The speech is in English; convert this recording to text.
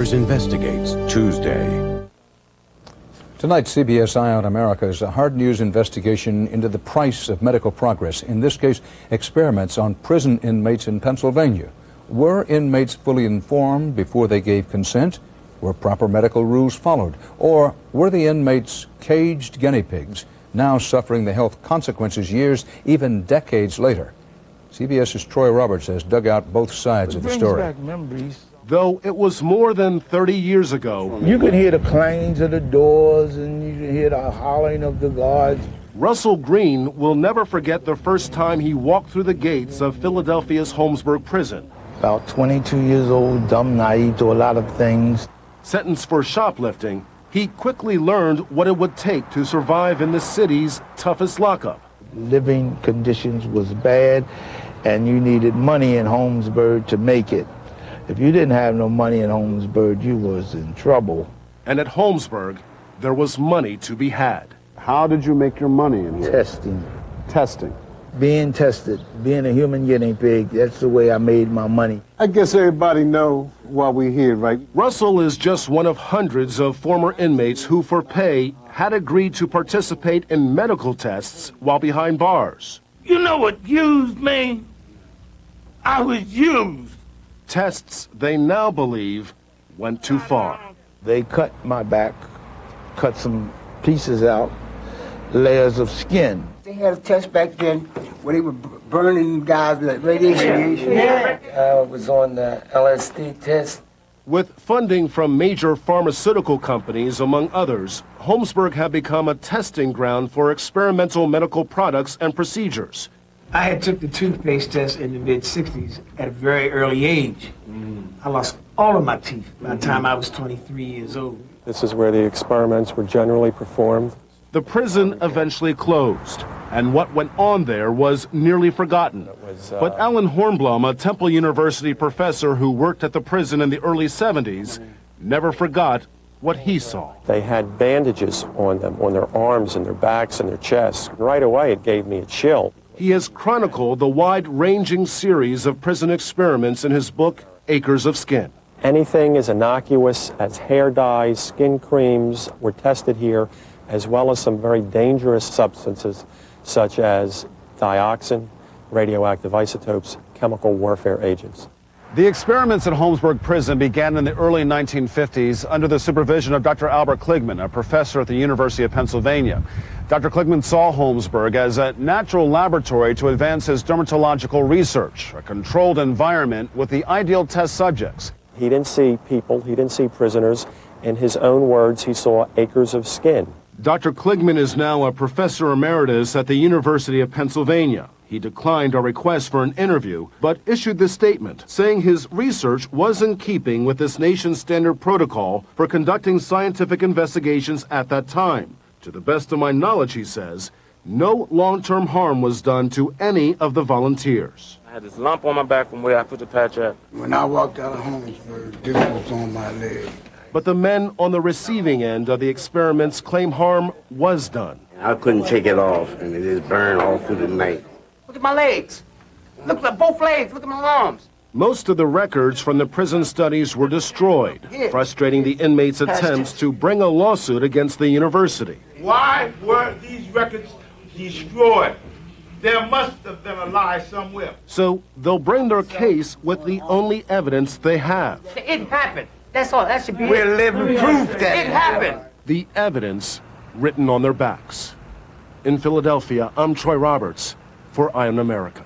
Investigates Tuesday. Tonight, CBS Eye on America is a hard news investigation into the price of medical progress. In this case, experiments on prison inmates in Pennsylvania. Were inmates fully informed before they gave consent? Were proper medical rules followed? Or were the inmates caged guinea pigs, now suffering the health consequences years, even decades later? CBS's Troy Roberts has dug out both sides of the story. Back memories. Though it was more than 30 years ago, You could hear the clangs of the doors and you could hear the hollering of the guards. Russell Green will never forget the first time he walked through the gates of Philadelphia's Holmesburg prison. About 22 years old, dumb, naive to a lot of things. Sentenced for shoplifting, he quickly learned what it would take to survive in the city's toughest lockup. Living conditions was bad and you needed money in Holmesburg to make it. If you didn't have no money in Holmesburg, you was in trouble. And at Holmesburg, there was money to be had. How did you make your money in here? Testing. Testing. Being tested. Being a human guinea pig. That's the way I made my money. I guess everybody know why we're here, right? Russell is just one of hundreds of former inmates who, for pay, had agreed to participate in medical tests while behind bars. You know what used me? I was used. Tests they now believe went too far. They cut my back, cut some pieces out, layers of skin. They had a test back then where they were burning guys with radiation. I was on the LSD test. With funding from major pharmaceutical companies, among others, Holmesburg had become a testing ground for experimental medical products and procedures. I had took the toothpaste test in the mid-'60s at a very early age. I lost all of my teeth by the time I was 23 years old. This is where the experiments were generally performed. The prison eventually closed, and what went on there was nearly forgotten. But Alan Hornblum, a Temple University professor who worked at the prison in the early 70s, never forgot what he saw. They had bandages on them, on their arms and their backs and their chests. Right away, it gave me a chill. He has chronicled the wide-ranging series of prison experiments in his book, Acres of Skin. Anything as innocuous as hair dyes, skin creams were tested here, as well as some very dangerous substances such as dioxin, radioactive isotopes, chemical warfare agents. The experiments at Holmesburg Prison began in the early 1950s under the supervision of Dr. Albert Kligman, a professor at the University of Pennsylvania. Dr. Kligman saw Holmesburg as a natural laboratory to advance his dermatological research, a controlled environment with the ideal test subjects. He didn't see people, he didn't see prisoners. In his own words, he saw acres of skin. Dr. Kligman is now a professor emeritus at the University of Pennsylvania. He declined our request for an interview, but issued this statement, saying his research was in keeping with this nation's standard protocol for conducting scientific investigations at that time. To the best of my knowledge, he says, no long-term harm was done to any of the volunteers. I had this lump on my back from where I put the patch at. When I walked out of Holmesburg, this was on my leg. But the men on the receiving end of the experiments claim harm was done. I couldn't take it off, and it just burned all through the night. Look at my legs. Look at both legs. Look at my arms. Most of the records from the prison studies were destroyed, frustrating the inmates' attempts to bring a lawsuit against the university. Why were these records destroyed? There must have been a lie somewhere. So they'll bring their case with the only evidence they have. It happened. That's all. That should be We're living proof that it happened. The evidence written on their backs. In Philadelphia, I'm Troy Roberts for Eye on America.